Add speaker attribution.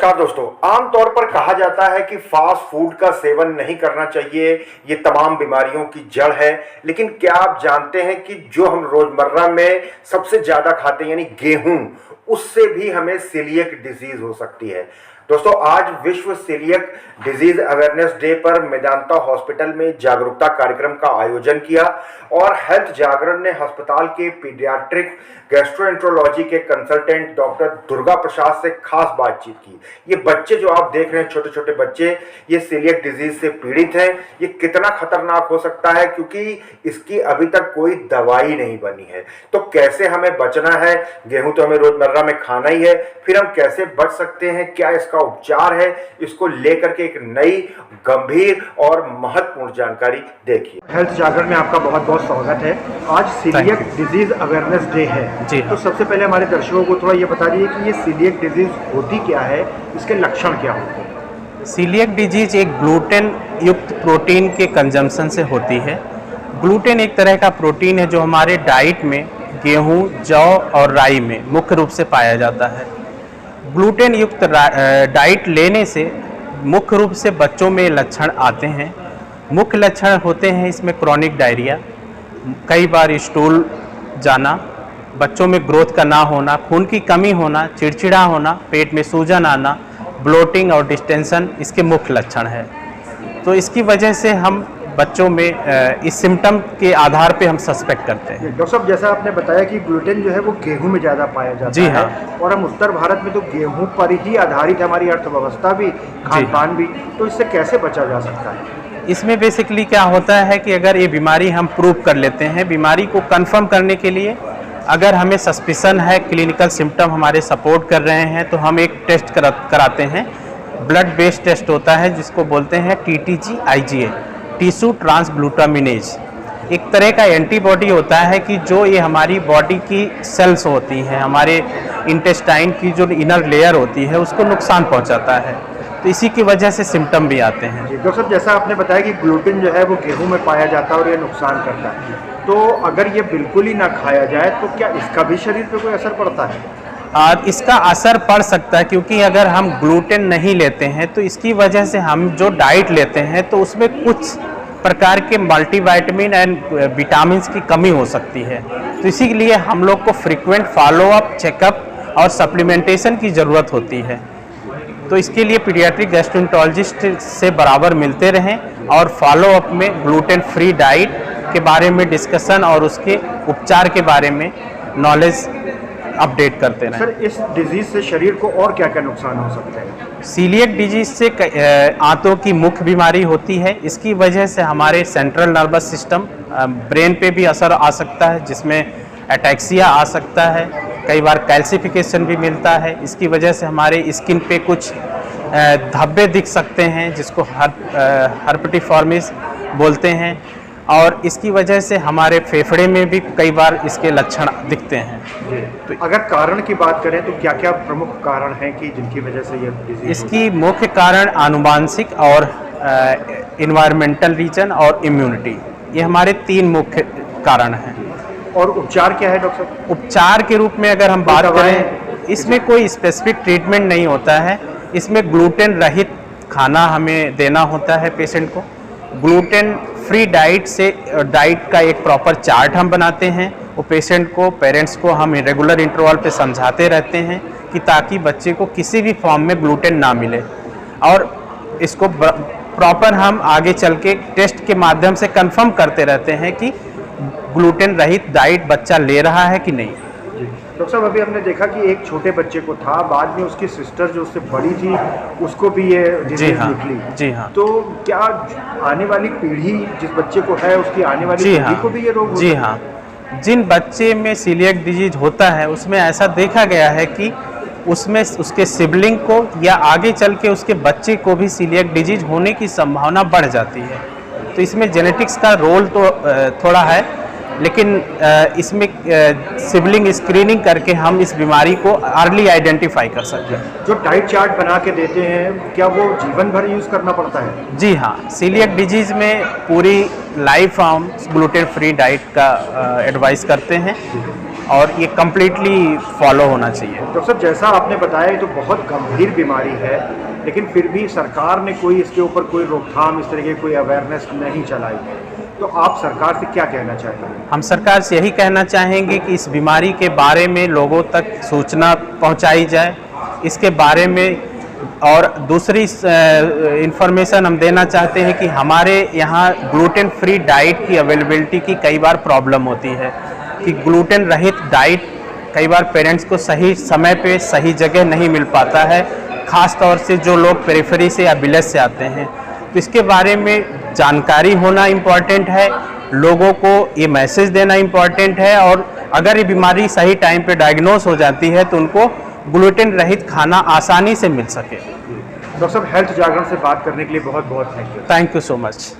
Speaker 1: नमस्कार दोस्तों। आमतौर पर कहा जाता है कि फास्ट फूड का सेवन नहीं करना चाहिए, ये तमाम बीमारियों की जड़ है। लेकिन क्या आप जानते हैं कि जो हम रोजमर्रा में सबसे ज्यादा खाते हैं यानी गेहूं, उससे भी हमें सीलिएक डिजीज हो सकती है। दोस्तों, आज विश्व सीलिएक डिजीज अवेयरनेस डे पर मेदांता हॉस्पिटल में जागरूकता कार्यक्रम का आयोजन किया और हेल्थ जागरण ने अस्पताल के पीडियाट्रिक गैस्ट्रोएंट्रोलॉजी के कंसल्टेंट डॉक्टर दुर्गा प्रसाद से खास बातचीत की। ये बच्चे जो आप देख रहे हैं, छोटे छोटे बच्चे, ये सीलिएक डिजीज से पीड़ित हैं। ये कितना खतरनाक हो सकता है, क्योंकि इसकी अभी तक कोई दवाई नहीं बनी है। तो कैसे हमें बचना है? गेहूं तो हमें रोजमर्रा में खाना ही है, फिर हम कैसे बच सकते हैं, क्या इसका उपचार है, इसको लेकर के एक नई गंभीर और महत्वपूर्ण जानकारी देखिए। हेल्थ जागरण में आपका बहुत बहुत स्वागत है। आज सीलिएक डिजीज अवेयरनेस डे है
Speaker 2: जी।
Speaker 1: तो सबसे पहले हमारे दर्शकों को थोड़ा ये बता दीजिए कि ये सीलिएक डिजीज होती क्या है, इसके लक्षण क्या होते हैं?
Speaker 2: सीलिएक डिजीज एक ग्लूटेन युक्त प्रोटीन के कंजम्पशन से होती है। ग्लूटेन एक तरह का प्रोटीन है जो हमारे डाइट में गेहूं, जौ और राई में मुख्य रूप से पाया जाता है। ग्लूटेन युक्त डाइट लेने से मुख्य रूप से बच्चों में लक्षण आते हैं। मुख्य लक्षण होते हैं इसमें क्रॉनिक डायरिया, कई बार स्टूल जाना, बच्चों में ग्रोथ का ना होना, खून की कमी होना, चिड़चिड़ा होना, पेट में सूजन आना, ब्लोटिंग और डिस्टेंशन इसके मुख्य लक्षण है। तो इसकी वजह से हम बच्चों में इस सिम्टम के आधार पे हम सस्पेक्ट करते हैं।
Speaker 1: डॉक्टर साहब, जैसा आपने बताया कि ग्लूटेन जो है वो गेहूं में ज़्यादा पाया जाता
Speaker 2: जी
Speaker 1: है।
Speaker 2: हाँ।
Speaker 1: और हम उत्तर भारत में तो गेहूं पर ही आधारित है, हमारी अर्थव्यवस्था भी, खान पान भी। तो इससे कैसे बचा जा सकता है?
Speaker 2: इसमें बेसिकली क्या होता है कि अगर ये बीमारी हम प्रूव कर लेते हैं, बीमारी को कंफर्म करने के लिए अगर हमें सस्पिशन है, क्लिनिकल सिम्टम हमारे सपोर्ट कर रहे हैं, तो हम एक टेस्ट कराते हैं। ब्लड बेस्ड टेस्ट होता है जिसको बोलते हैं TTG IgA, टिश्यू ट्रांसग्लूटामिनेज। एक तरह का एंटीबॉडी होता है कि जो ये हमारी बॉडी की सेल्स होती हैं, हमारे इंटेस्टाइन की जो इनर लेयर होती है, उसको नुकसान पहुंचाता है। तो इसी की वजह से सिम्टम भी आते हैं।
Speaker 1: डॉक्टर साहब, जैसा आपने बताया कि ग्लूटेन जो है वो गेहूं में पाया जाता है और ये नुकसान करता है, तो अगर ये बिल्कुल ही ना खाया जाए तो क्या इसका भी शरीर पे कोई असर पड़ता है?
Speaker 2: इसका असर पड़ सकता है, क्योंकि अगर हम ग्लूटेन नहीं लेते हैं तो इसकी वजह से हम जो डाइट लेते हैं तो उसमें कुछ प्रकार के मल्टीविटामिन एंड विटामिन की कमी हो सकती है। तो इसीलिए हम लोग को फ्रीक्वेंट फॉलोअप, चेकअप और सप्लीमेंटेशन की ज़रूरत होती है। तो इसके लिए पीडियाट्रिक गैस्ट्रोएंट्रोलॉजिस्ट से बराबर मिलते रहें और फॉलोअप में ग्लूटेन फ्री डाइट के बारे में डिस्कशन और उसके उपचार के बारे में नॉलेज अपडेट करते रहें।
Speaker 1: सर, इस डिजीज से शरीर को और क्या क्या नुकसान हो सकते हैं?
Speaker 2: सीलिएक डिजीज से आंतों की मुख्य बीमारी होती है। इसकी वजह से हमारे सेंट्रल नर्वस सिस्टम, ब्रेन पे भी असर आ सकता है, जिसमें एटैक्सिया आ सकता है, कई बार कैल्सिफिकेशन भी मिलता है। इसकी वजह से हमारे स्किन पे कुछ धब्बे दिख सकते हैं जिसको हर्पेटिफॉर्मिस बोलते हैं, और इसकी वजह से हमारे फेफड़े में भी कई बार इसके लक्षण दिखते हैं।
Speaker 1: तो अगर कारण की बात करें तो क्या क्या प्रमुख कारण हैं कि जिनकी वजह से ये डिजीज?
Speaker 2: इसकी मुख्य कारण आनुवांशिक और इन्वायरमेंटल रीजन और इम्यूनिटी, ये हमारे 3 मुख्य कारण हैं।
Speaker 1: और उपचार क्या है डॉक्टर साहब?
Speaker 2: उपचार के रूप में अगर हम बात करें, इसमें कोई स्पेसिफिक ट्रीटमेंट नहीं होता है। इसमें ग्लूटेन रहित खाना हमें देना होता है पेशेंट को। ग्लूटेन फ्री डाइट का एक प्रॉपर चार्ट हम बनाते हैं। वो पेशेंट को, पेरेंट्स को हम रेगुलर इंटरवल पे समझाते रहते हैं कि ताकि बच्चे को किसी भी फॉर्म में ग्लूटेन ना मिले, और इसको प्रॉपर हम आगे चल के टेस्ट के माध्यम से कंफर्म करते रहते हैं कि ग्लूटेन रहित डाइट बच्चा ले रहा है कि नहीं।
Speaker 1: डॉक्टर साहब, अभी हमने देखा कि एक छोटे बच्चे को था, बाद में उसकी सिस्टर जो उससे बड़ी थी उसको भी ये डिजीज निकली।
Speaker 2: जी हाँ।
Speaker 1: तो क्या आने वाली पीढ़ी जिस बच्चे को है, उसकी आने वाली पीढ़ी को भी ये रोग?
Speaker 2: जी हाँ। जिन बच्चे में सीलिएक डिजीज होता है उसमें ऐसा देखा गया है कि उसमें उसके सिबलिंग को या आगे चल के उसके बच्चे को भी सीलिएक डिजीज होने की संभावना बढ़ जाती है। तो इसमें जेनेटिक्स का रोल तो थोड़ा है, लेकिन इसमें सिबलिंग स्क्रीनिंग करके हम इस बीमारी को अर्ली आइडेंटिफाई कर सकते हैं।
Speaker 1: जो डाइट चार्ट बना के देते हैं, क्या वो जीवन भर यूज़ करना पड़ता है?
Speaker 2: जी हाँ। सीलिएक डिजीज में पूरी लाइफ हम ग्लूटेन फ्री डाइट का एडवाइस करते हैं। और ये कम्प्लीटली फॉलो होना चाहिए।
Speaker 3: डॉक्टर साहब, जैसा आपने बताया ये तो बहुत गंभीर बीमारी है, लेकिन फिर भी सरकार ने कोई इसके ऊपर कोई रोकथाम, इस तरह की कोई अवेयरनेस नहीं चलाई है, तो आप सरकार से क्या कहना चाहते हैं?
Speaker 2: हम सरकार से यही कहना चाहेंगे कि इस बीमारी के बारे में लोगों तक सूचना पहुंचाई जाए, इसके बारे में। और दूसरी इंफॉर्मेशन हम देना चाहते हैं कि हमारे यहाँ ग्लूटेन फ्री डाइट की अवेलेबिलिटी की कई बार प्रॉब्लम होती है कि ग्लूटेन रहित डाइट कई बार पेरेंट्स को सही समय पे सही जगह नहीं मिल पाता है, ख़ास तौर से जो लोग पेरिफेरी से या विलेज से आते हैं। तो इसके बारे में जानकारी होना इम्पॉर्टेंट है, लोगों को ये मैसेज देना इम्पॉर्टेंट है, और अगर ये बीमारी सही टाइम पे डायग्नोस हो जाती है तो उनको ग्लूटेन रहित खाना आसानी से मिल सके।
Speaker 3: डॉक्टर साहब, हेल्थ जागरण से बात करने के लिए बहुत बहुत thank you.
Speaker 2: Thank you so much.